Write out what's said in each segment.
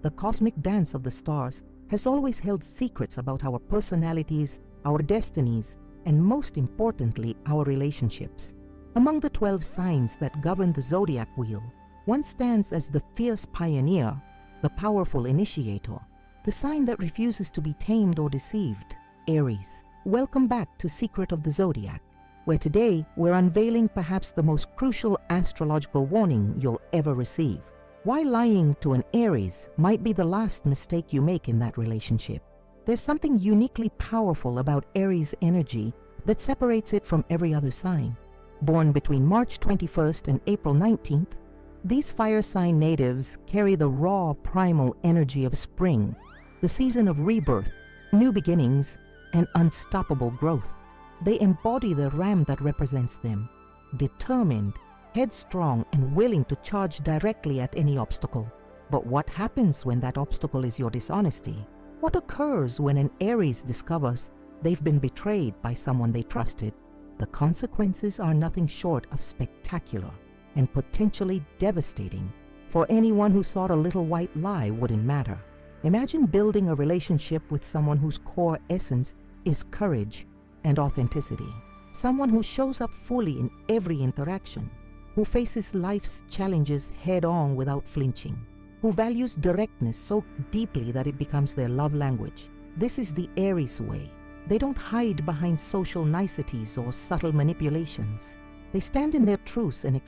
the cosmic dance of the stars, has always held secrets about our personalities, our destinies, and most importantly, our relationships. Among the 12 signs that govern the zodiac wheel, one stands as the fierce pioneer, the powerful initiator, the sign that refuses to be tamed or deceived, Aries. Welcome back to Secret of the Zodiac, where today we're unveiling perhaps the most crucial astrological warning you'll ever receive. Why lying to an Aries might be the last mistake you make in that relationship. There's something uniquely powerful about Aries energy that separates it from every other sign. Born between March 21st and April 19th, these fire sign natives carry the raw, primal energy of spring, the season of rebirth, new beginnings, and unstoppable growth. They embody the ram that represents them, determined, headstrong, and willing to charge directly at any obstacle. But what happens when that obstacle is your dishonesty? What occurs when an Aries discovers they've been betrayed by someone they trusted? The consequences are nothing short of spectacular and potentially devastating. For anyone who thought a little white lie wouldn't matter. Imagine building a relationship with someone whose core essence is courage and authenticity. Someone who shows up fully in every interaction, who faces life's challenges head-on without flinching, who values directness so deeply that it becomes their love language. This is the Aries way. They don't hide behind social niceties or subtle manipulations. They stand in their truth and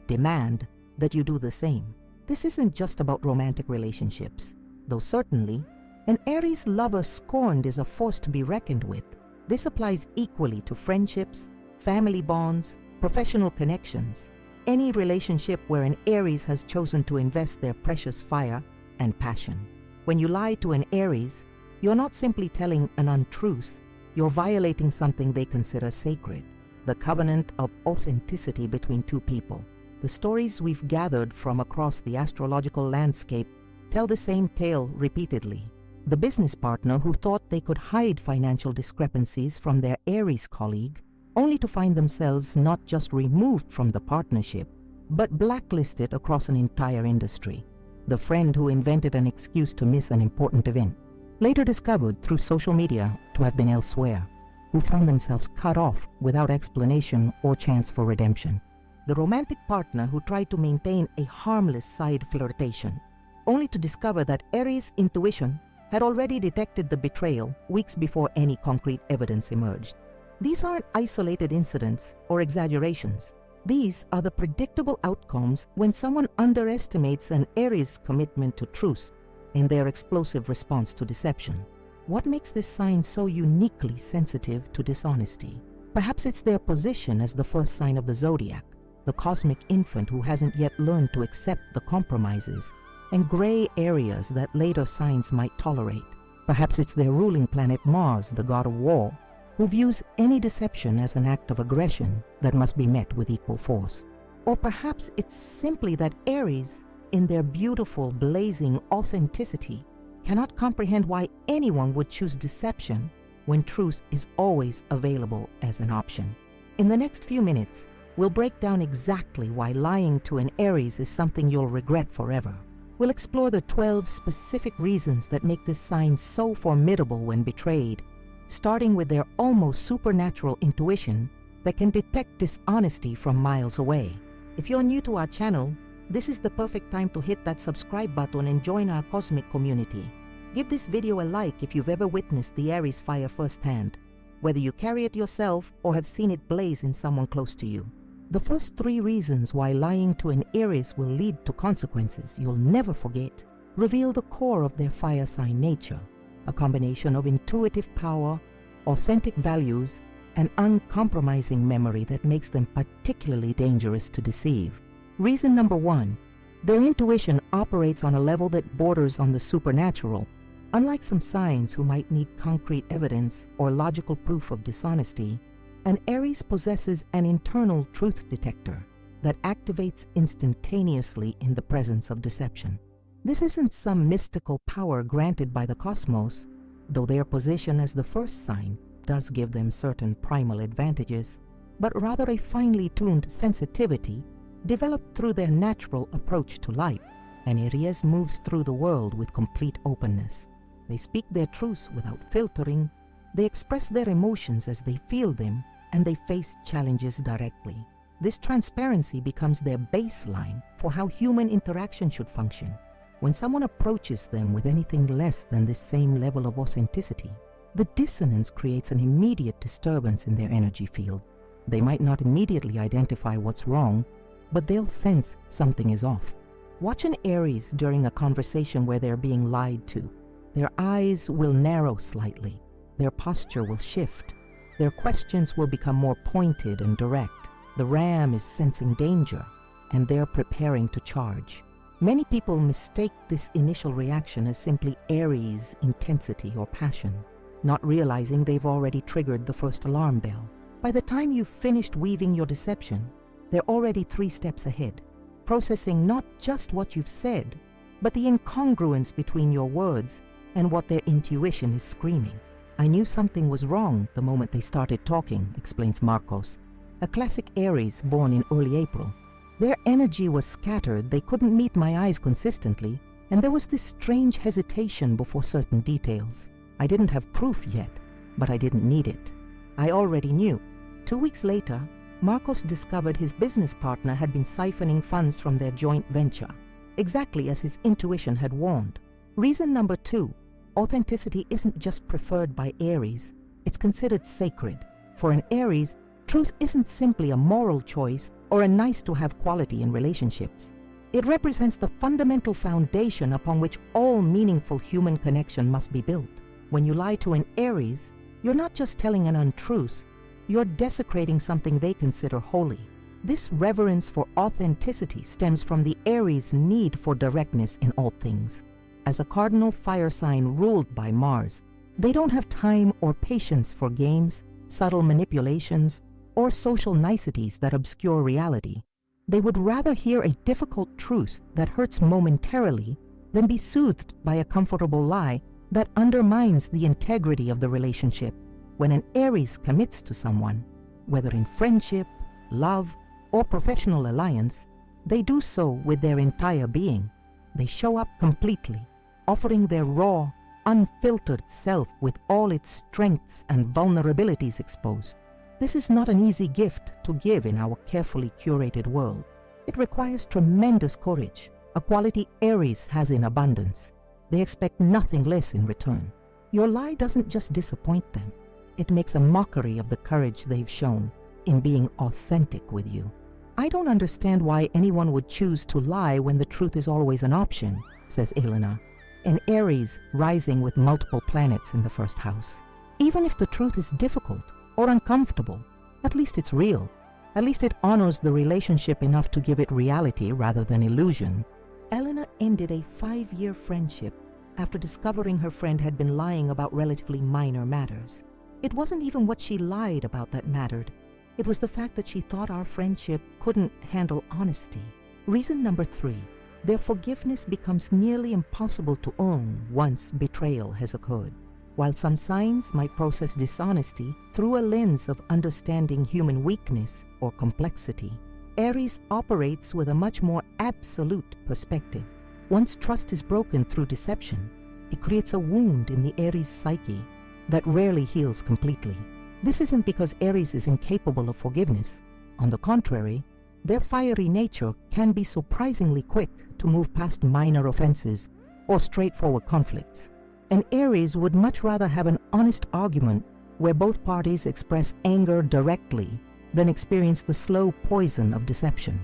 demand that you do the same. This isn't just about romantic relationships, though certainly, an Aries lover scorned is a force to be reckoned with. This applies equally to friendships, family bonds, professional connections, any relationship where an Aries has chosen to invest their precious fire and passion. When you lie to an Aries, you're not simply telling an untruth, you're violating something they consider sacred, the covenant of authenticity between two people. The stories we've gathered from across the astrological landscape tell the same tale repeatedly. The business partner who thought they could hide financial discrepancies from their Aries colleague, only to find themselves not just removed from the partnership, but blacklisted across an entire industry. The friend who invented an excuse to miss an important event, later discovered through social media to have been elsewhere, who found themselves cut off without explanation or chance for redemption. The romantic partner who tried to maintain a harmless side flirtation, only to discover that Aries' intuition had already detected the betrayal weeks before any concrete evidence emerged. These aren't isolated incidents or exaggerations. These are the predictable outcomes when someone underestimates an Aries' commitment to truth in their explosive response to deception. What makes this sign so uniquely sensitive to dishonesty? Perhaps it's their position as the first sign of the zodiac, the cosmic infant who hasn't yet learned to accept the compromises and gray areas that later signs might tolerate. Perhaps it's their ruling planet Mars, the god of war, who views any deception as an act of aggression that must be met with equal force. Or perhaps it's simply that Aries, in their beautiful, blazing authenticity, cannot comprehend why anyone would choose deception when truth is always available as an option. In the next few minutes, we'll break down exactly why lying to an Aries is something you'll regret forever. We'll explore the 12 specific reasons that make this sign so formidable when betrayed, starting with their almost supernatural intuition that can detect dishonesty from miles away. If you're new to our channel, this is the perfect time to hit that subscribe button and join our cosmic community. Give this video a like if you've ever witnessed the Aries fire firsthand, whether you carry it yourself or have seen it blaze in someone close to you. The first 3 reasons why lying to an Aries will lead to consequences you'll never forget reveal the core of their fire sign nature, a combination of intuitive power, authentic values, and uncompromising memory that makes them particularly dangerous to deceive. Reason number 1, their intuition operates on a level that borders on the supernatural. Unlike some signs who might need concrete evidence or logical proof of dishonesty, an Aries possesses an internal truth detector that activates instantaneously in the presence of deception. This isn't some mystical power granted by the cosmos, though their position as the first sign does give them certain primal advantages, but rather a finely tuned sensitivity developed through their natural approach to life. An Aries moves through the world with complete openness. They speak their truths without filtering, they express their emotions as they feel them, and they face challenges directly. This transparency becomes their baseline for how human interaction should function. When someone approaches them with anything less than this same level of authenticity, the dissonance creates an immediate disturbance in their energy field. They might not immediately identify what's wrong, but they'll sense something is off. Watch an Aries during a conversation where they're being lied to. Their eyes will narrow slightly, their posture will shift, their questions will become more pointed and direct. The ram is sensing danger, and they're preparing to charge. Many people mistake this initial reaction as simply Aries intensity or passion, not realizing they've already triggered the first alarm bell. By the time you've finished weaving your deception, they're already 3 steps ahead, processing not just what you've said, but the incongruence between your words and what their intuition is screaming. "I knew something was wrong the moment they started talking," explains Marcos, a classic Aries born in early April. "Their energy was scattered, they couldn't meet my eyes consistently, and there was this strange hesitation before certain details. I didn't have proof yet, but I didn't need it. I already knew." 2 weeks later, Marcos discovered his business partner had been siphoning funds from their joint venture, exactly as his intuition had warned. Reason number 2, authenticity isn't just preferred by Aries, it's considered sacred. For an Aries, truth isn't simply a moral choice or a nice-to-have quality in relationships. It represents the fundamental foundation upon which all meaningful human connection must be built. When you lie to an Aries, you're not just telling an untruth, you're desecrating something they consider holy. This reverence for authenticity stems from the Aries' need for directness in all things. As a cardinal fire sign ruled by Mars, they don't have time or patience for games, subtle manipulations, or social niceties that obscure reality. They would rather hear a difficult truth that hurts momentarily than be soothed by a comfortable lie that undermines the integrity of the relationship. When an Aries commits to someone, whether in friendship, love, or professional alliance, they do so with their entire being. They show up completely, offering their raw, unfiltered self with all its strengths and vulnerabilities exposed. This is not an easy gift to give in our carefully curated world. It requires tremendous courage, a quality Aries has in abundance. They expect nothing less in return. Your lie doesn't just disappoint them, it makes a mockery of the courage they've shown in being authentic with you. "I don't understand why anyone would choose to lie when the truth is always an option," says Elena, an Aries rising with multiple planets in the first house. "Even if the truth is difficult or uncomfortable, at least it's real. At least it honors the relationship enough to give it reality rather than illusion." Elena ended a 5-year friendship after discovering her friend had been lying about relatively minor matters. It wasn't even what she lied about that mattered. It was the fact that she thought our friendship couldn't handle honesty. Reason number 3, their forgiveness becomes nearly impossible to earn once betrayal has occurred. While some signs might process dishonesty through a lens of understanding human weakness or complexity, Aries operates with a much more absolute perspective. Once trust is broken through deception, it creates a wound in the Aries psyche that rarely heals completely. This isn't because Aries is incapable of forgiveness. On the contrary, their fiery nature can be surprisingly quick to move past minor offenses or straightforward conflicts. An Aries would much rather have an honest argument where both parties express anger directly than experience the slow poison of deception.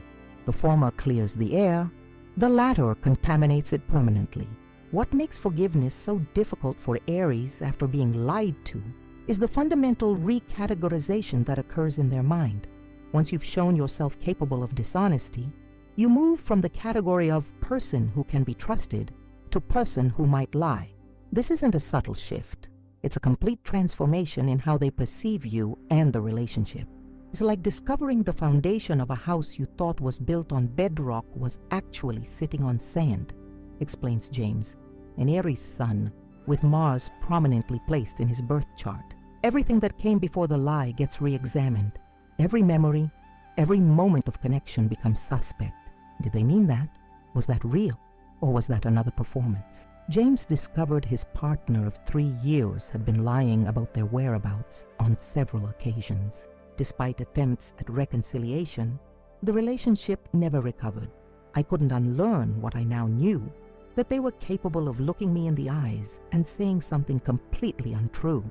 The former clears the air, the latter contaminates it permanently. What makes forgiveness so difficult for Aries after being lied to is the fundamental recategorization that occurs in their mind. Once you've shown yourself capable of dishonesty, you move from the category of person who can be trusted to person who might lie. This isn't a subtle shift. It's a complete transformation in how they perceive you and the relationship. It's like discovering the foundation of a house you thought was built on bedrock was actually sitting on sand, explains James, an Aries sun with Mars prominently placed in his birth chart. Everything that came before the lie gets re-examined. Every memory, every moment of connection becomes suspect. Did they mean that? Was that real? Or was that another performance? James discovered his partner of 3 years had been lying about their whereabouts on several occasions. Despite attempts at reconciliation, the relationship never recovered. I couldn't unlearn what I now knew, that they were capable of looking me in the eyes and saying something completely untrue.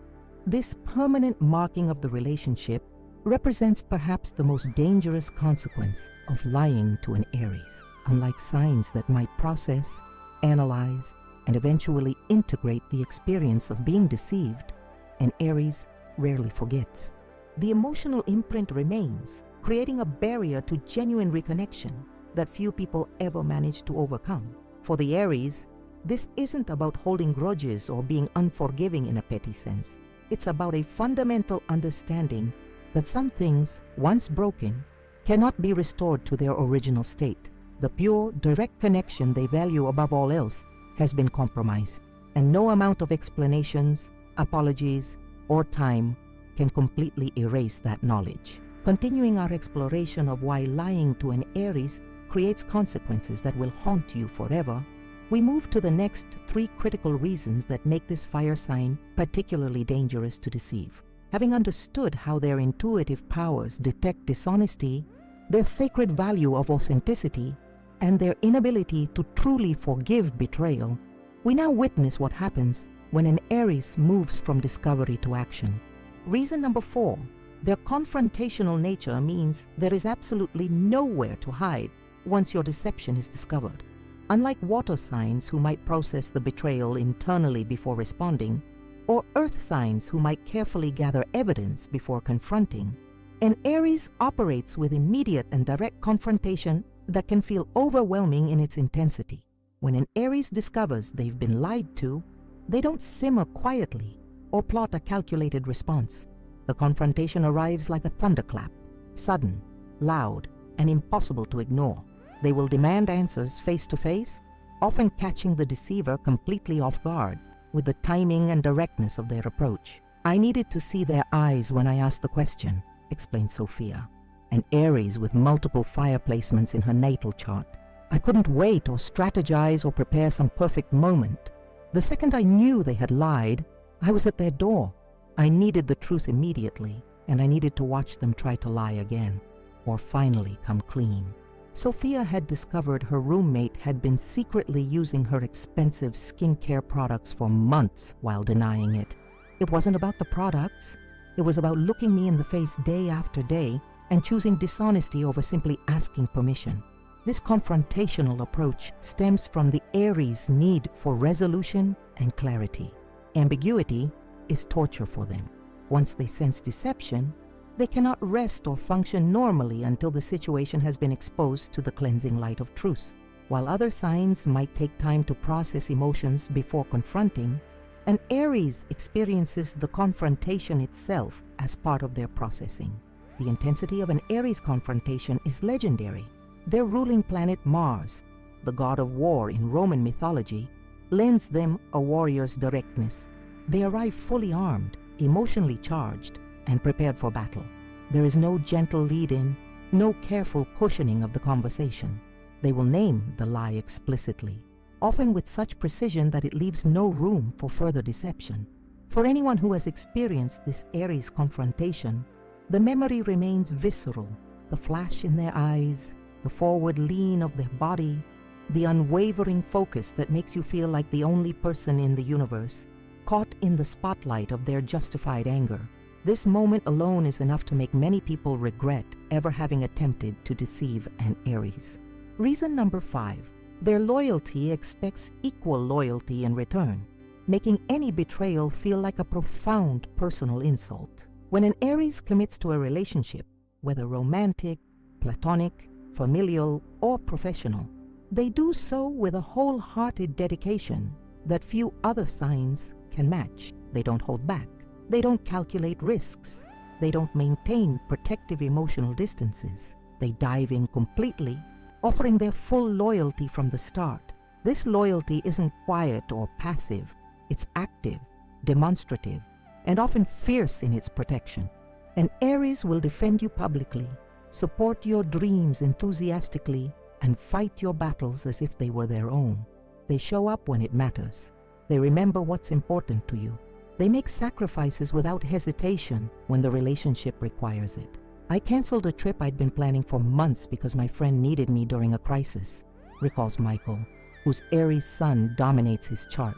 This permanent marking of the relationship represents perhaps the most dangerous consequence of lying to an Aries. Unlike signs that might process, analyze, and eventually integrate the experience of being deceived, an Aries rarely forgets. The emotional imprint remains, creating a barrier to genuine reconnection that few people ever manage to overcome. For the Aries, this isn't about holding grudges or being unforgiving in a petty sense. It's about a fundamental understanding that some things, once broken, cannot be restored to their original state. The pure, direct connection they value above all else has been compromised, and no amount of explanations, apologies, or time can completely erase that knowledge. Continuing our exploration of why lying to an Aries creates consequences that will haunt you forever, we move to the next 3 critical reasons that make this fire sign particularly dangerous to deceive. Having understood how their intuitive powers detect dishonesty, their sacred value of authenticity, and their inability to truly forgive betrayal, we now witness what happens when an Aries moves from discovery to action. Reason number 4, their confrontational nature means there is absolutely nowhere to hide once your deception is discovered. Unlike water signs who might process the betrayal internally before responding, or earth signs who might carefully gather evidence before confronting, an Aries operates with immediate and direct confrontation that can feel overwhelming in its intensity. When an Aries discovers they've been lied to, they don't simmer quietly or plot a calculated response. The confrontation arrives like a thunderclap, sudden, loud, and impossible to ignore. They will demand answers face to face, often catching the deceiver completely off guard with the timing and directness of their approach. "I needed to see their eyes when I asked the question," explained Sophia, an Aries with multiple fire placements in her natal chart. "I couldn't wait or strategize or prepare some perfect moment. The second I knew they had lied, I was at their door. I needed the truth immediately, and I needed to watch them try to lie again, or finally come clean." Sophia had discovered her roommate had been secretly using her expensive skincare products for months while denying it. It wasn't about the products. It was about looking me in the face day after day and choosing dishonesty over simply asking permission. This confrontational approach stems from the Aries' need for resolution and clarity. Ambiguity is torture for them. Once they sense deception, they cannot rest or function normally until the situation has been exposed to the cleansing light of truth. While other signs might take time to process emotions before confronting, an Aries experiences the confrontation itself as part of their processing. The intensity of an Aries confrontation is legendary. Their ruling planet Mars, the god of war in Roman mythology, lends them a warrior's directness. They arrive fully armed, emotionally charged, and prepared for battle. There is no gentle lead-in, no careful cushioning of the conversation. They will name the lie explicitly, often with such precision that it leaves no room for further deception. For anyone who has experienced this Aries confrontation, the memory remains visceral. The flash in their eyes, the forward lean of their body, the unwavering focus that makes you feel like the only person in the universe, caught in the spotlight of their justified anger. This moment alone is enough to make many people regret ever having attempted to deceive an Aries. Reason number 5, their loyalty expects equal loyalty in return, making any betrayal feel like a profound personal insult. When an Aries commits to a relationship, whether romantic, platonic, familial, or professional, they do so with a wholehearted dedication that few other signs can match. They don't hold back. They don't calculate risks. They don't maintain protective emotional distances. They dive in completely, offering their full loyalty from the start. This loyalty isn't quiet or passive. It's active, demonstrative, and often fierce in its protection. An Aries will defend you publicly, support your dreams enthusiastically, and fight your battles as if they were their own. They show up when it matters. They remember what's important to you. They make sacrifices without hesitation when the relationship requires it. I canceled a trip I'd been planning for months because my friend needed me during a crisis, recalls Michael, whose Aries sun dominates his chart.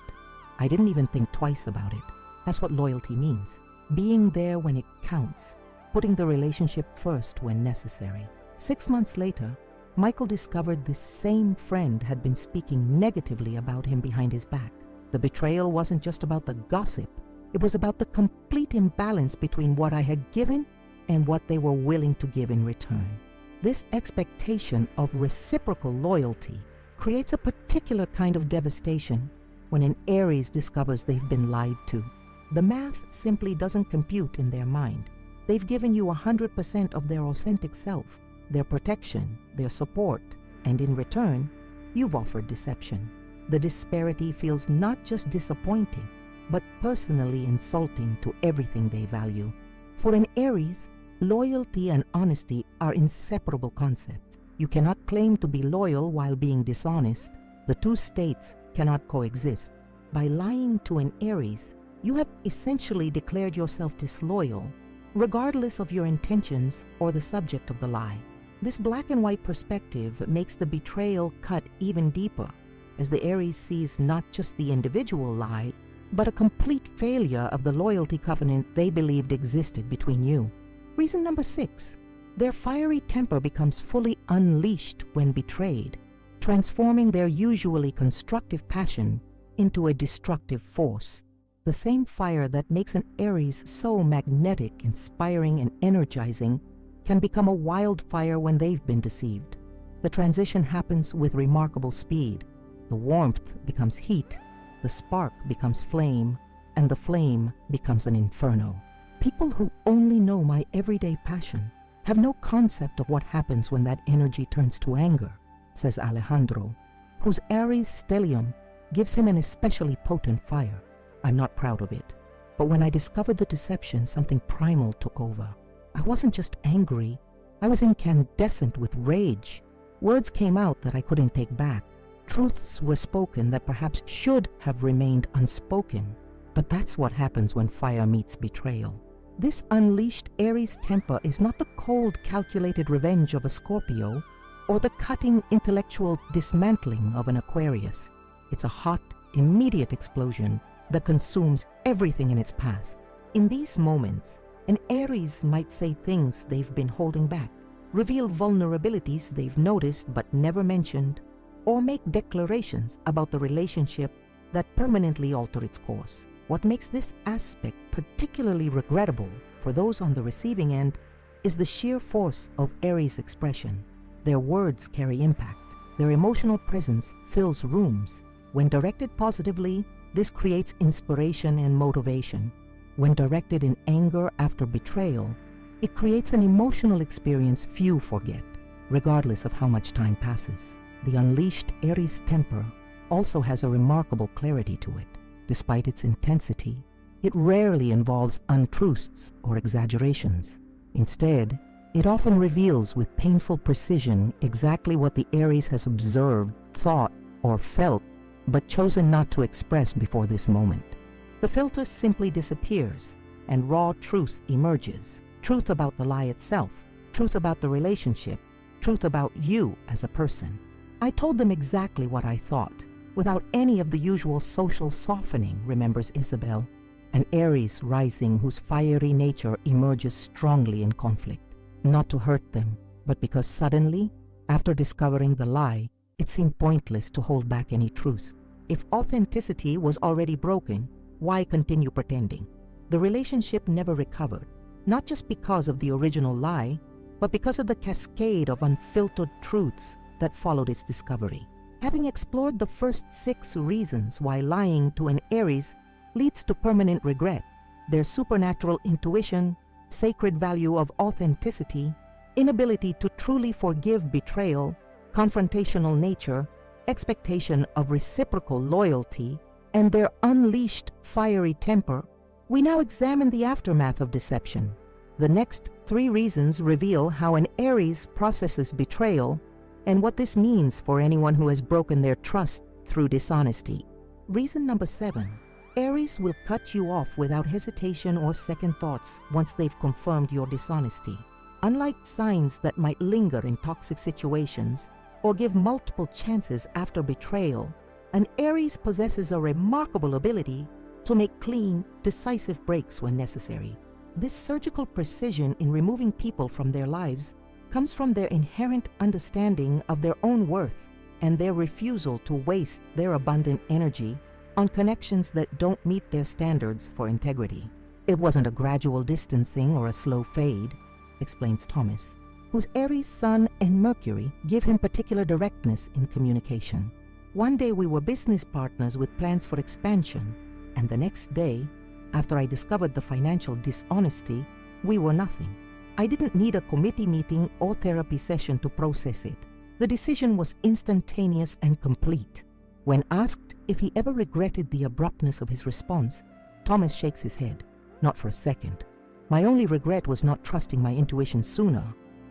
I didn't even think twice about it. That's what loyalty means. Being there when it counts, putting the relationship first when necessary. 6 months later, Michael discovered this same friend had been speaking negatively about him behind his back. The betrayal wasn't just about the gossip. It was about the complete imbalance between what I had given and what they were willing to give in return. This expectation of reciprocal loyalty creates a particular kind of devastation when an Aries discovers they've been lied to. The math simply doesn't compute in their mind. They've given you 100% of their authentic self, their protection, their support, and in return, you've offered deception. The disparity feels not just disappointing, but personally insulting to everything they value. For an Aries, loyalty and honesty are inseparable concepts. You cannot claim to be loyal while being dishonest. The two states cannot coexist. By lying to an Aries, you have essentially declared yourself disloyal, regardless of your intentions or the subject of the lie. This black and white perspective makes the betrayal cut even deeper, as the Aries sees not just the individual lie, but a complete failure of the loyalty covenant they believed existed between you. Reason number 6, their fiery temper becomes fully unleashed when betrayed, transforming their usually constructive passion into a destructive force. The same fire that makes an Aries so magnetic, inspiring, and energizing can become a wildfire when they've been deceived. The transition happens with remarkable speed. The warmth becomes heat, the spark becomes flame, and the flame becomes an inferno. People who only know my everyday passion have no concept of what happens when that energy turns to anger, says Alejandro, whose Aries stellium gives him an especially potent fire. I'm not proud of it, but when I discovered the deception, something primal took over. I wasn't just angry, I was incandescent with rage. Words came out that I couldn't take back. Truths were spoken that perhaps should have remained unspoken. But that's what happens when fire meets betrayal. This unleashed Aries temper is not the cold, calculated revenge of a Scorpio or the cutting, intellectual dismantling of an Aquarius. It's a hot, immediate explosion that consumes everything in its path. In these moments, an Aries might say things they've been holding back, reveal vulnerabilities they've noticed but never mentioned, or make declarations about the relationship that permanently alter its course. What makes this aspect particularly regrettable for those on the receiving end is the sheer force of Aries expression. Their words carry impact. Their emotional presence fills rooms. When directed positively, this creates inspiration and motivation. When directed in anger after betrayal, it creates an emotional experience few forget, regardless of how much time passes. The unleashed Aries temper also has a remarkable clarity to it. Despite its intensity, it rarely involves untruths or exaggerations. Instead, it often reveals with painful precision exactly what the Aries has observed, thought, or felt, but chosen not to express before this moment. The filter simply disappears, and raw truth emerges. Truth about the lie itself, truth about the relationship, truth about you as a person. I told them exactly what I thought, without any of the usual social softening, remembers Isabel, an Aries rising whose fiery nature emerges strongly in conflict. Not to hurt them, but because suddenly, after discovering the lie, it seemed pointless to hold back any truth. If authenticity was already broken, why continue pretending? The relationship never recovered, not just because of the original lie, but because of the cascade of unfiltered truths that followed its discovery. Having explored the first 6 reasons why lying to an Aries leads to permanent regret, their supernatural intuition, sacred value of authenticity, inability to truly forgive betrayal, confrontational nature, expectation of reciprocal loyalty, and their unleashed fiery temper, we now examine the aftermath of deception. The next 3 reasons reveal how an Aries processes betrayal and what this means for anyone who has broken their trust through dishonesty. Reason number 7. Aries will cut you off without hesitation or second thoughts once they've confirmed your dishonesty. Unlike signs that might linger in toxic situations or give multiple chances after betrayal, an Aries possesses a remarkable ability to make clean, decisive breaks when necessary. This surgical precision in removing people from their lives comes from their inherent understanding of their own worth and their refusal to waste their abundant energy on connections that don't meet their standards for integrity. It wasn't a gradual distancing or a slow fade, explains Thomas, whose Aries Sun and Mercury give him particular directness in communication. One day we were business partners with plans for expansion, and the next day, after I discovered the financial dishonesty, we were nothing. I didn't need a committee meeting or therapy session to process it. The decision was instantaneous and complete. When asked if he ever regretted the abruptness of his response, Thomas shakes his head. Not for a second. My only regret was not trusting my intuition sooner.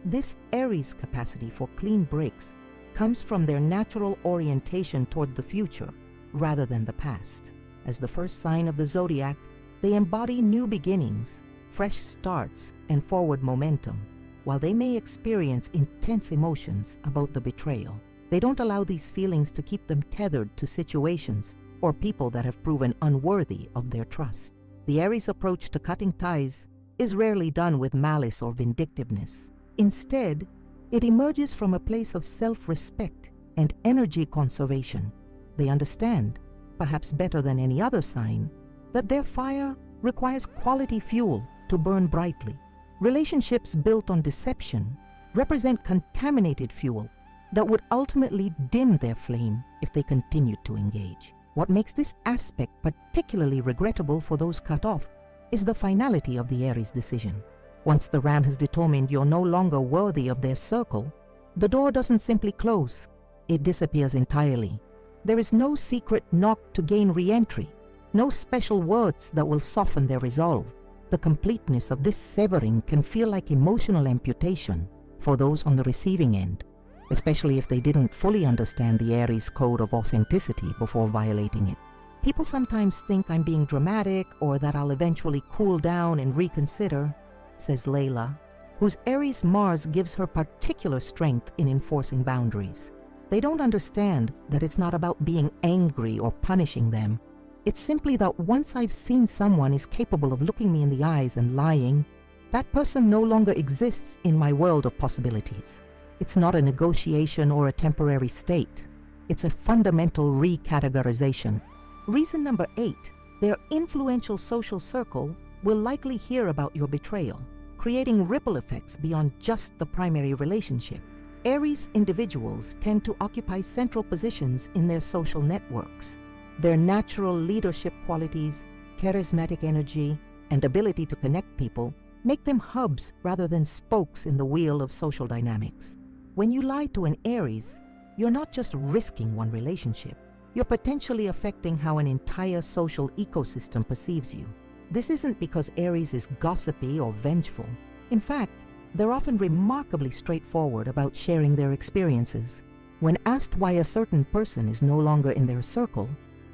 This Aries capacity for clean breaks comes from their natural orientation toward the future rather than the past. As the first sign of the zodiac, they embody new beginnings, fresh starts, and forward momentum. While they may experience intense emotions about the betrayal, they don't allow these feelings to keep them tethered to situations or people that have proven unworthy of their trust. The Aries approach to cutting ties is rarely done with malice or vindictiveness. Instead, it emerges from a place of self-respect and energy conservation. They understand, perhaps better than any other sign, that their fire requires quality fuel to burn brightly. Relationships built on deception represent contaminated fuel that would ultimately dim their flame if they continued to engage. What makes this aspect particularly regrettable for those cut off is the finality of the Aries decision. Once the ram has determined you're no longer worthy of their circle, the door doesn't simply close, it disappears entirely. There is no secret knock to gain re-entry, no special words that will soften their resolve. The completeness of this severing can feel like emotional amputation for those on the receiving end, especially if they didn't fully understand the Aries code of authenticity before violating it. People sometimes think I'm being dramatic or that I'll eventually cool down and reconsider, says Layla, whose Aries Mars gives her particular strength in enforcing boundaries. They don't understand that it's not about being angry or punishing them. It's simply that once I've seen someone is capable of looking me in the eyes and lying, that person no longer exists in my world of possibilities. It's not a negotiation or a temporary state. It's a fundamental recategorization. Reason number 8, their influential social circle will likely hear about your betrayal, creating ripple effects beyond just the primary relationship. Aries individuals tend to occupy central positions in their social networks. Their natural leadership qualities, charismatic energy, and ability to connect people make them hubs rather than spokes in the wheel of social dynamics. When you lie to an Aries, you're not just risking one relationship, you're potentially affecting how an entire social ecosystem perceives you. This isn't because Aries is gossipy or vengeful. In fact, they're often remarkably straightforward about sharing their experiences. When asked why a certain person is no longer in their circle,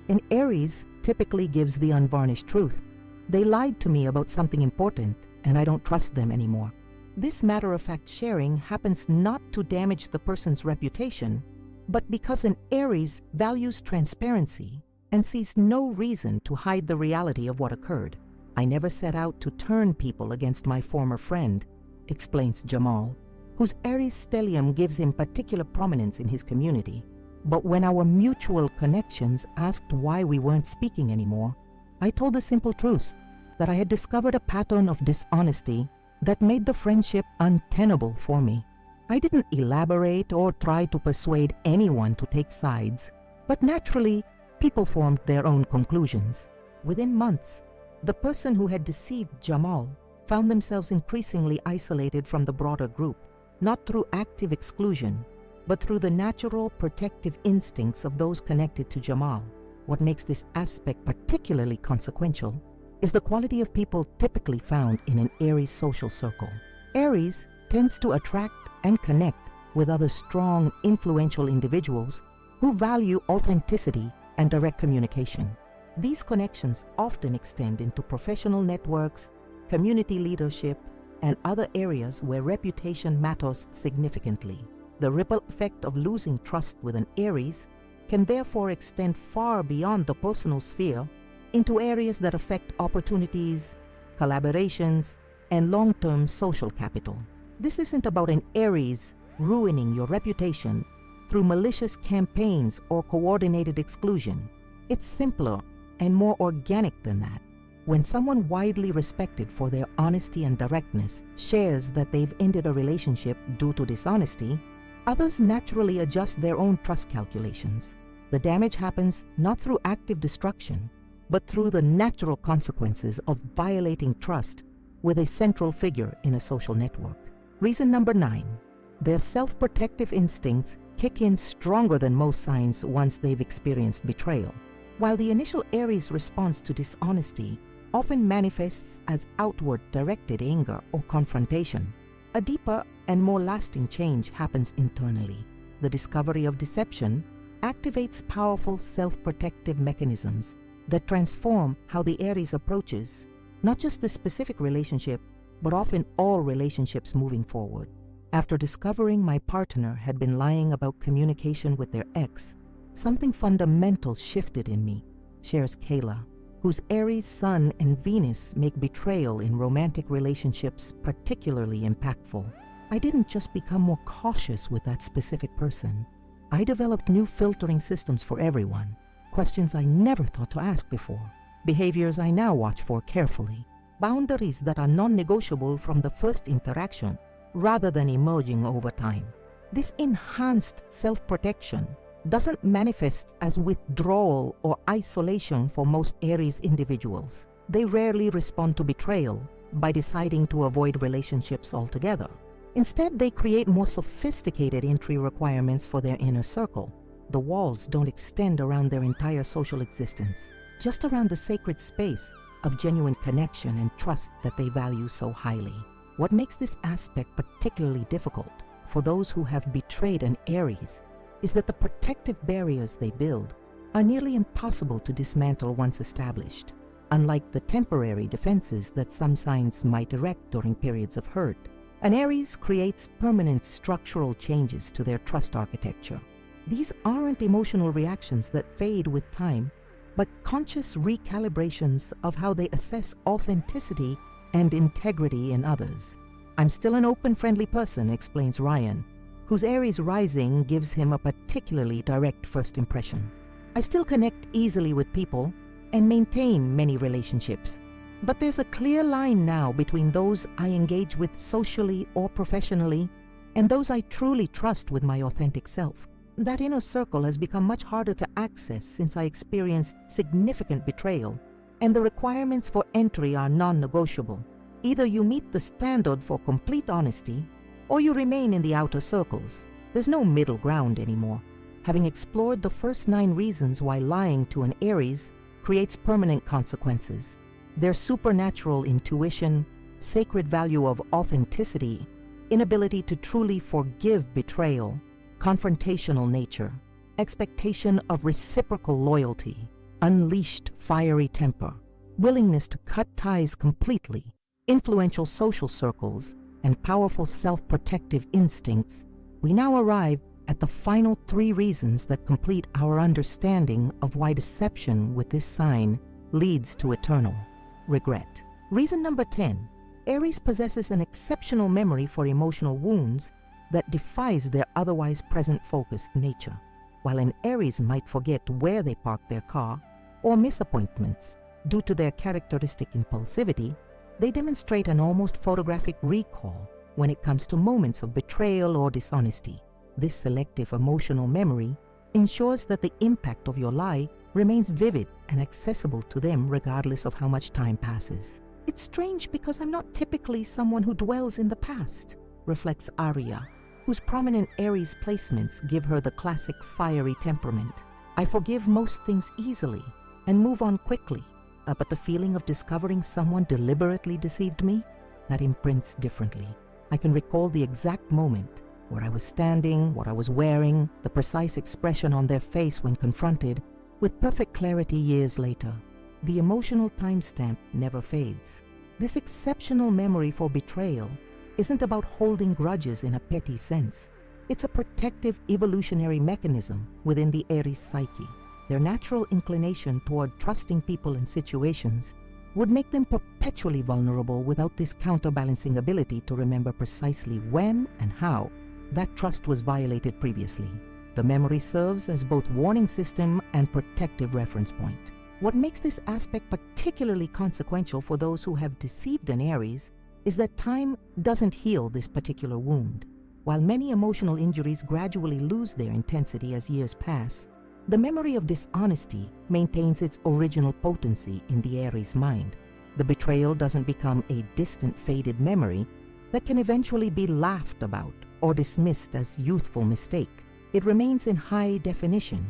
an Aries typically gives the unvarnished truth. They lied to me about something important, and I don't trust them anymore. This matter-of-fact sharing happens not to damage the person's reputation, but because an Aries values transparency and sees no reason to hide the reality of what occurred. I never set out to turn people against my former friend, explains Jamal, whose Aries stellium gives him particular prominence in his community. But when our mutual connections asked why we weren't speaking anymore, I told the simple truth that I had discovered a pattern of dishonesty that made the friendship untenable for me. I didn't elaborate or try to persuade anyone to take sides, but naturally, people formed their own conclusions. Within months, the person who had deceived Jamal found themselves increasingly isolated from the broader group, not through active exclusion, but through the natural protective instincts of those connected to Jamal. What makes this aspect particularly consequential is the quality of people typically found in an Aries social circle. Aries tends to attract and connect with other strong, influential individuals who value authenticity and direct communication. These connections often extend into professional networks, community leadership, and other areas where reputation matters significantly. The ripple effect of losing trust with an Aries can therefore extend far beyond the personal sphere into areas that affect opportunities, collaborations, and long-term social capital. This isn't about an Aries ruining your reputation through malicious campaigns or coordinated exclusion. It's simpler and more organic than that. When someone widely respected for their honesty and directness shares that they've ended a relationship due to dishonesty, others naturally adjust their own trust calculations. The damage happens not through active destruction, but through the natural consequences of violating trust with a central figure in a social network. Reason number 9, their self-protective instincts kick in stronger than most signs once they've experienced betrayal. While the initial Aries response to dishonesty often manifests as outward directed anger or confrontation, a deeper and more lasting change happens internally. The discovery of deception activates powerful self-protective mechanisms that transform how the Aries approaches not just the specific relationship, but often all relationships moving forward. After discovering my partner had been lying about communication with their ex, something fundamental shifted in me, shares Kayla, whose Aries Sun and Venus make betrayal in romantic relationships particularly impactful. I didn't just become more cautious with that specific person. I developed new filtering systems for everyone, questions I never thought to ask before, behaviors I now watch for carefully, boundaries that are non-negotiable from the first interaction rather than emerging over time. This enhanced self-protection doesn't manifest as withdrawal or isolation for most Aries individuals. They rarely respond to betrayal by deciding to avoid relationships altogether. Instead, they create more sophisticated entry requirements for their inner circle. The walls don't extend around their entire social existence, just around the sacred space of genuine connection and trust that they value so highly. What makes this aspect particularly difficult for those who have betrayed an Aries is that the protective barriers they build are nearly impossible to dismantle once established. Unlike the temporary defenses that some signs might erect during periods of hurt, an Aries creates permanent structural changes to their trust architecture. These aren't emotional reactions that fade with time, but conscious recalibrations of how they assess authenticity and integrity in others. I'm still an open, friendly person, explains Ryan, whose Aries rising gives him a particularly direct first impression. I still connect easily with people and maintain many relationships, but there's a clear line now between those I engage with socially or professionally and those I truly trust with my authentic self. That inner circle has become much harder to access since I experienced significant betrayal, and the requirements for entry are non-negotiable. Either you meet the standard for complete honesty, or you remain in the outer circles. There's no middle ground anymore. Having explored the first 9 reasons why lying to an Aries creates permanent consequences, their supernatural intuition, sacred value of authenticity, inability to truly forgive betrayal, confrontational nature, expectation of reciprocal loyalty, unleashed fiery temper, willingness to cut ties completely, influential social circles, and powerful self-protective instincts, we now arrive at the final 3 reasons that complete our understanding of why deception with this sign leads to eternal regret. Reason number 10, Aries possesses an exceptional memory for emotional wounds that defies their otherwise present-focused nature. While an Aries might forget where they parked their car or miss appointments due to their characteristic impulsivity, they demonstrate an almost photographic recall when it comes to moments of betrayal or dishonesty. This selective emotional memory ensures that the impact of your lie remains vivid and accessible to them regardless of how much time passes. It's strange because I'm not typically someone who dwells in the past, reflects Aria, whose prominent Aries placements give her the classic fiery temperament. I forgive most things easily and move on quickly, but the feeling of discovering someone deliberately deceived me, that imprints differently. I can recall the exact moment where I was standing, what I was wearing, the precise expression on their face when confronted, with perfect clarity years later. The emotional timestamp never fades. This exceptional memory for betrayal isn't about holding grudges in a petty sense. It's a protective evolutionary mechanism within the Aries psyche. Their natural inclination toward trusting people and situations would make them perpetually vulnerable without this counterbalancing ability to remember precisely when and how that trust was violated previously. The memory serves as both warning system and protective reference point. What makes this aspect particularly consequential for those who have deceived an Aries is that time doesn't heal this particular wound. While many emotional injuries gradually lose their intensity as years pass, the memory of dishonesty maintains its original potency in the Aries mind. The betrayal doesn't become a distant, faded memory that can eventually be laughed about or dismissed as youthful mistake. It remains in high definition,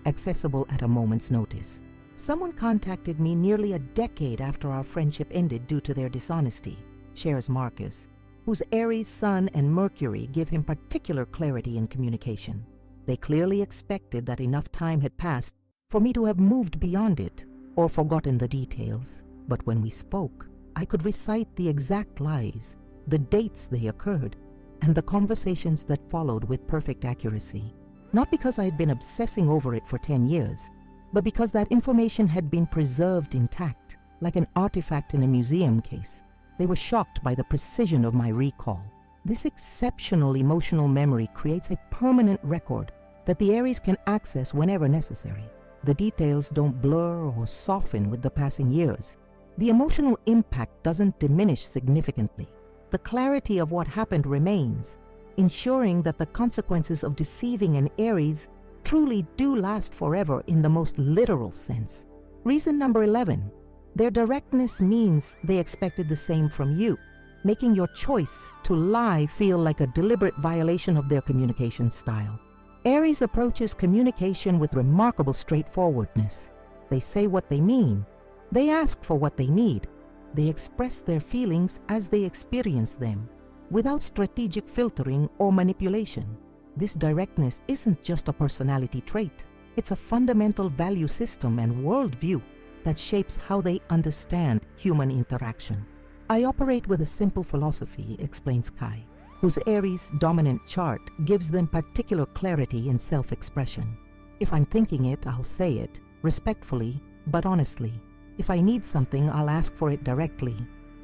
accessible at a moment's notice. Someone contacted me nearly a decade after our friendship ended due to their dishonesty, shares Marcus, whose Aries Sun and Mercury give him particular clarity in communication. They clearly expected that enough time had passed for me to have moved beyond it or forgotten the details. But when we spoke, I could recite the exact lies, the dates they occurred, and the conversations that followed with perfect accuracy. Not because I had been obsessing over it for 10 years, but because that information had been preserved intact, like an artifact in a museum case. They were shocked by the precision of my recall. This exceptional emotional memory creates a permanent record that the Aries can access whenever necessary. The details don't blur or soften with the passing years. The emotional impact doesn't diminish significantly. The clarity of what happened remains, ensuring that the consequences of deceiving an Aries truly do last forever in the most literal sense. Reason number 11. Their directness means they expected the same from you, making your choice to lie feel like a deliberate violation of their communication style. Aries approaches communication with remarkable straightforwardness. They say what they mean. They ask for what they need. They express their feelings as they experience them, without strategic filtering or manipulation. This directness isn't just a personality trait. It's a fundamental value system and worldview that shapes how they understand human interaction. I operate with a simple philosophy, explains Kai, whose Aries dominant chart gives them particular clarity in self-expression. If I'm thinking it, I'll say it, respectfully, but honestly. If I need something, I'll ask for it directly.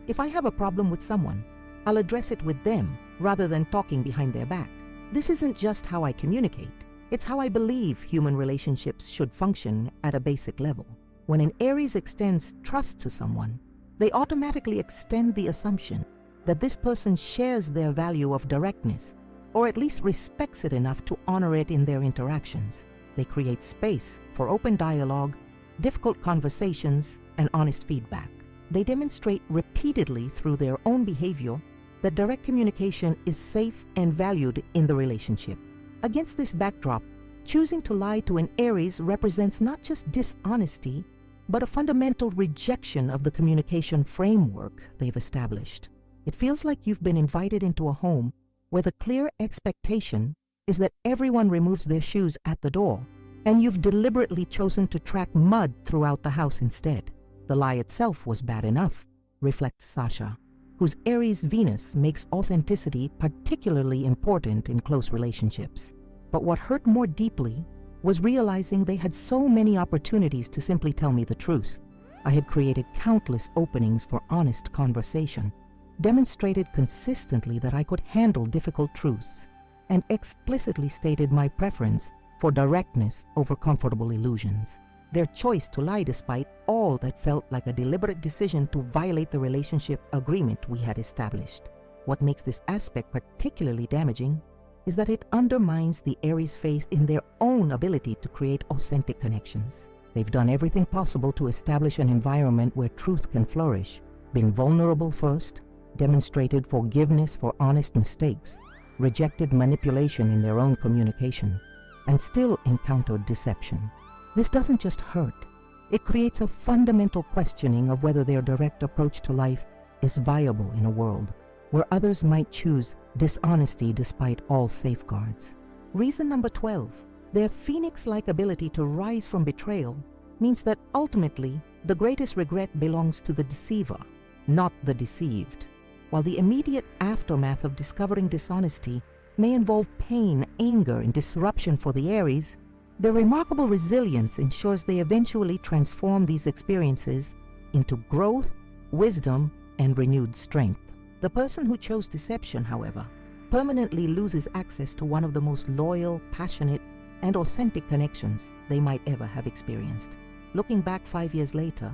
If I have a problem with someone, I'll address it with them rather than talking behind their back. This isn't just how I communicate. It's how I believe human relationships should function at a basic level. When an Aries extends trust to someone, they automatically extend the assumption that this person shares their value of directness, or at least respects it enough to honor it in their interactions. They create space for open dialogue, difficult conversations, and honest feedback. They demonstrate repeatedly through their own behavior that direct communication is safe and valued in the relationship. Against this backdrop, choosing to lie to an Aries represents not just dishonesty, but a fundamental rejection of the communication framework they've established. It feels like you've been invited into a home where the clear expectation is that everyone removes their shoes at the door, and you've deliberately chosen to track mud throughout the house instead. The lie itself was bad enough, reflects Sasha, whose Aries Venus makes authenticity particularly important in close relationships. But what hurt more deeply was realizing they had so many opportunities to simply tell me the truth. I had created countless openings for honest conversation, demonstrated consistently that I could handle difficult truths, and explicitly stated my preference for directness over comfortable illusions. Their choice to lie despite all that felt like a deliberate decision to violate the relationship agreement we had established. What makes this aspect particularly damaging is that it undermines the Aries' faith in their own ability to create authentic connections. They've done everything possible to establish an environment where truth can flourish, been vulnerable first, demonstrated forgiveness for honest mistakes, rejected manipulation in their own communication, and still encountered deception. This doesn't just hurt. It creates a fundamental questioning of whether their direct approach to life is viable in a world where others might choose dishonesty despite all safeguards. Reason number 12. Their phoenix-like ability to rise from betrayal means that ultimately the greatest regret belongs to the deceiver, not the deceived. While the immediate aftermath of discovering dishonesty may involve pain, anger, and disruption for the Aries, their remarkable resilience ensures they eventually transform these experiences into growth, wisdom, and renewed strength. The person who chose deception, however, permanently loses access to one of the most loyal, passionate, and authentic connections they might ever have experienced. Looking back 5 years later,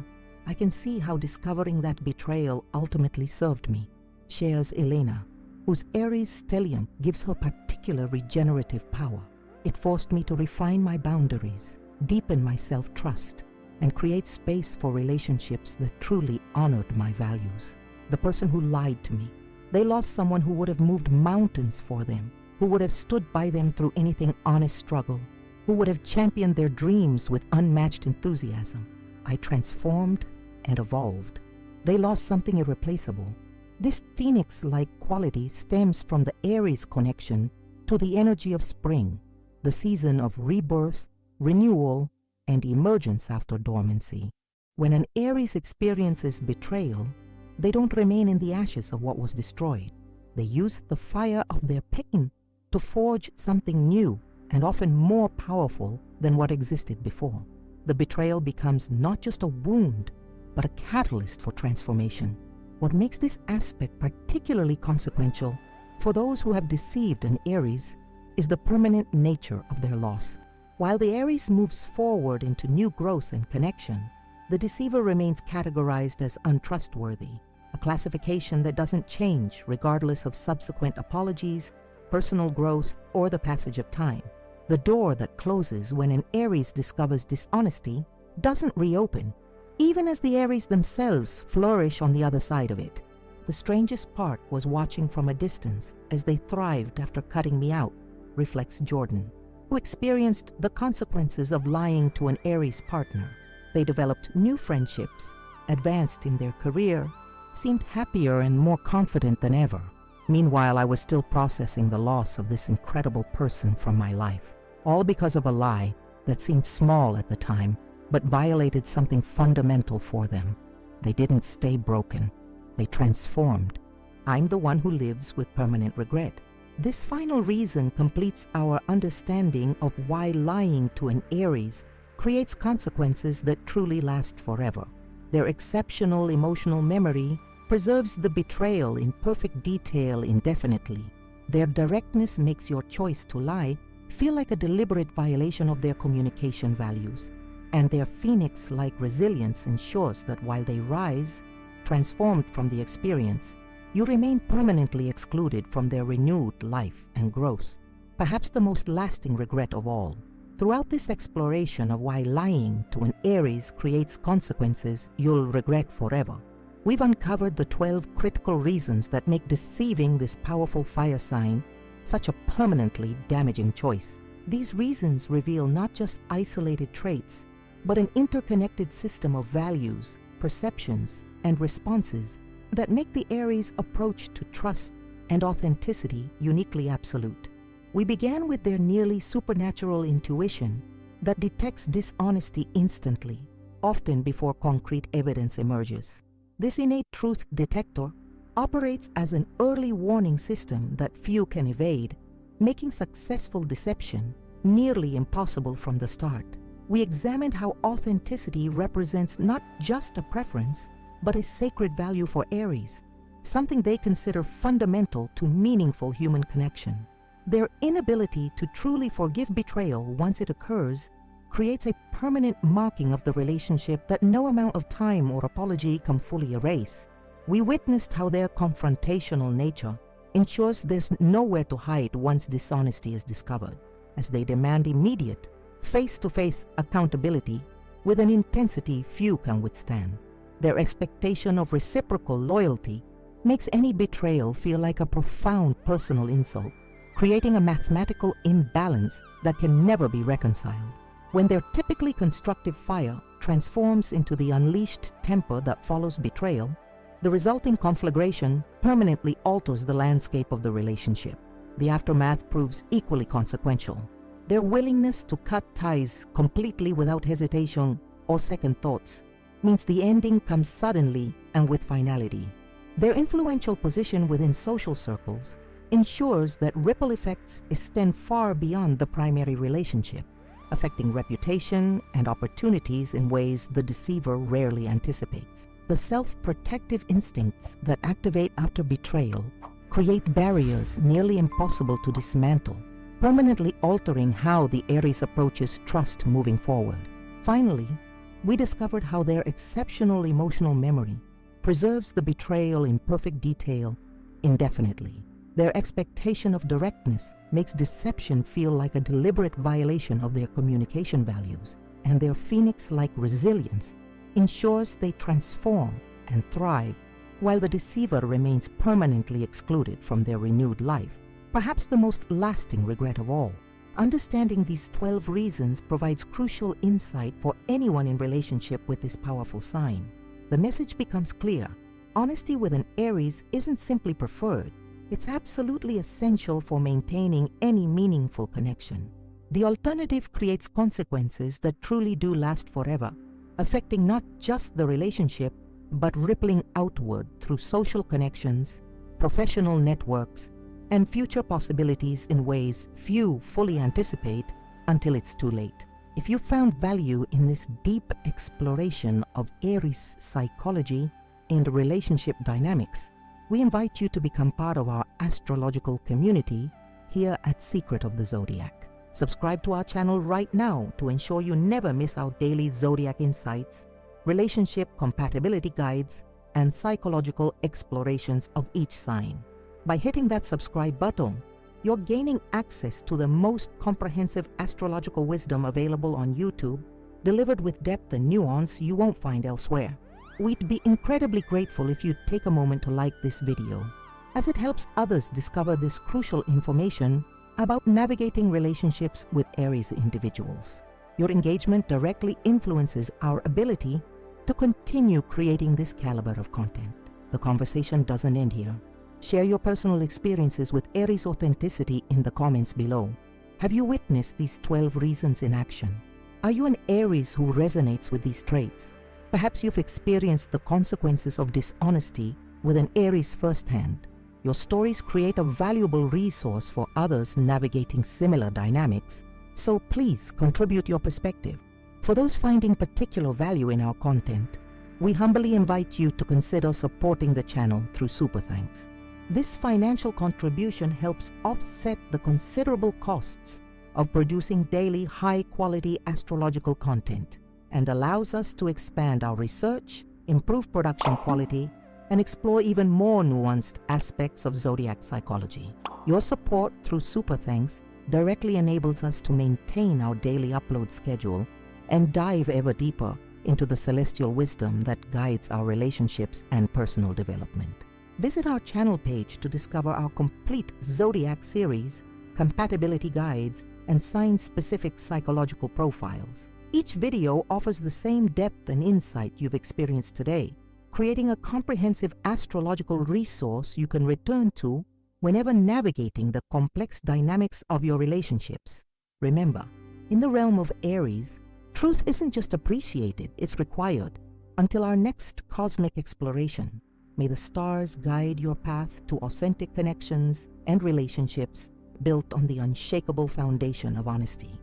I can see how discovering that betrayal ultimately served me, shares Elena, whose Aries stellium gives her particular regenerative power. It forced me to refine my boundaries, deepen my self-trust, and create space for relationships that truly honored my values. The person who lied to me, they lost someone who would have moved mountains for them, who would have stood by them through anything honest struggle, who would have championed their dreams with unmatched enthusiasm. I transformed and evolved. They lost something irreplaceable. This phoenix-like quality stems from the Aries connection to the energy of spring, the season of rebirth, renewal, and emergence after dormancy. When an Aries experiences betrayal, they don't remain in the ashes of what was destroyed. They use the fire of their pain to forge something new and often more powerful than what existed before. The betrayal becomes not just a wound, but a catalyst for transformation. What makes this aspect particularly consequential for those who have deceived an Aries is the permanent nature of their loss. While the Aries moves forward into new growth and connection, the deceiver remains categorized as untrustworthy, a classification that doesn't change regardless of subsequent apologies, personal growth, or the passage of time. The door that closes when an Aries discovers dishonesty doesn't reopen, even as the Aries themselves flourish on the other side of it. The strangest part was watching from a distance as they thrived after cutting me out, reflects Jordan, who experienced the consequences of lying to an Aries partner. They developed new friendships, advanced in their career, seemed happier and more confident than ever. Meanwhile, I was still processing the loss of this incredible person from my life, all because of a lie that seemed small at the time, but violated something fundamental for them. They didn't stay broken. They transformed. I'm the one who lives with permanent regret. This final reason completes our understanding of why lying to an Aries creates consequences that truly last forever. Their exceptional emotional memory preserves the betrayal in perfect detail indefinitely. Their directness makes your choice to lie feel like a deliberate violation of their communication values. And their phoenix-like resilience ensures that while they rise, transformed from the experience, you remain permanently excluded from their renewed life and growth. Perhaps the most lasting regret of all. Throughout this exploration of why lying to an Aries creates consequences you'll regret forever, we've uncovered the 12 critical reasons that make deceiving this powerful fire sign such a permanently damaging choice. These reasons reveal not just isolated traits, but an interconnected system of values, perceptions, and responses that make the Aries' approach to trust and authenticity uniquely absolute. We began with their nearly supernatural intuition that detects dishonesty instantly, often before concrete evidence emerges. This innate truth detector operates as an early warning system that few can evade, making successful deception nearly impossible from the start. We examined how authenticity represents not just a preference, but a sacred value for Aries, something they consider fundamental to meaningful human connection. Their inability to truly forgive betrayal once it occurs creates a permanent marking of the relationship that no amount of time or apology can fully erase. We witnessed how their confrontational nature ensures there's nowhere to hide once dishonesty is discovered, as they demand immediate, face-to-face accountability with an intensity few can withstand. Their expectation of reciprocal loyalty makes any betrayal feel like a profound personal insult, creating a mathematical imbalance that can never be reconciled. When their typically constructive fire transforms into the unleashed temper that follows betrayal, The resulting conflagration permanently alters the landscape of the relationship. The aftermath proves equally consequential. Their willingness to cut ties completely without hesitation or second thoughts means the ending comes suddenly and with finality. Their influential position within social circles ensures that ripple effects extend far beyond the primary relationship, affecting reputation and opportunities in ways the deceiver rarely anticipates. The self-protective instincts that activate after betrayal create barriers nearly impossible to dismantle, permanently altering how the Aries approaches trust moving forward. Finally, we discovered how their exceptional emotional memory preserves the betrayal in perfect detail indefinitely. Their expectation of directness makes deception feel like a deliberate violation of their communication values, and their phoenix-like resilience ensures they transform and thrive while the deceiver remains permanently excluded from their renewed life. Perhaps the most lasting regret of all. Understanding these 12 reasons provides crucial insight for anyone in relationship with this powerful sign. The message becomes clear. Honesty with an Aries isn't simply preferred, it's absolutely essential for maintaining any meaningful connection. The alternative creates consequences that truly do last forever, affecting not just the relationship, but rippling outward through social connections, professional networks, and future possibilities in ways few fully anticipate until it's too late. If you found value in this deep exploration of Aries psychology and relationship dynamics, we invite you to become part of our astrological community here at Secret of the Zodiac. Subscribe to our channel right now to ensure you never miss our daily zodiac insights, relationship compatibility guides, and psychological explorations of each sign. By hitting that subscribe button, you're gaining access to the most comprehensive astrological wisdom available on YouTube, delivered with depth and nuance you won't find elsewhere. We'd be incredibly grateful if you'd take a moment to like this video, as it helps others discover this crucial information about navigating relationships with Aries individuals. Your engagement directly influences our ability to continue creating this caliber of content. The conversation doesn't end here. Share your personal experiences with Aries authenticity in the comments below. Have you witnessed these 12 reasons in action? Are you an Aries who resonates with these traits? Perhaps you've experienced the consequences of dishonesty with an Aries firsthand. Your stories create a valuable resource for others navigating similar dynamics, so please contribute your perspective. For those finding particular value in our content, we humbly invite you to consider supporting the channel through Super Thanks. This financial contribution helps offset the considerable costs of producing daily high-quality astrological content and allows us to expand our research, improve production quality, and explore even more nuanced aspects of zodiac psychology. Your support through Super Thanks directly enables us to maintain our daily upload schedule and dive ever deeper into the celestial wisdom that guides our relationships and personal development. Visit our channel page to discover our complete zodiac series, compatibility guides, and sign-specific psychological profiles. Each video offers the same depth and insight you've experienced today, creating a comprehensive astrological resource you can return to whenever navigating the complex dynamics of your relationships. Remember, in the realm of Aries, truth isn't just appreciated, it's required. Until our next cosmic exploration, may the stars guide your path to authentic connections and relationships built on the unshakable foundation of honesty.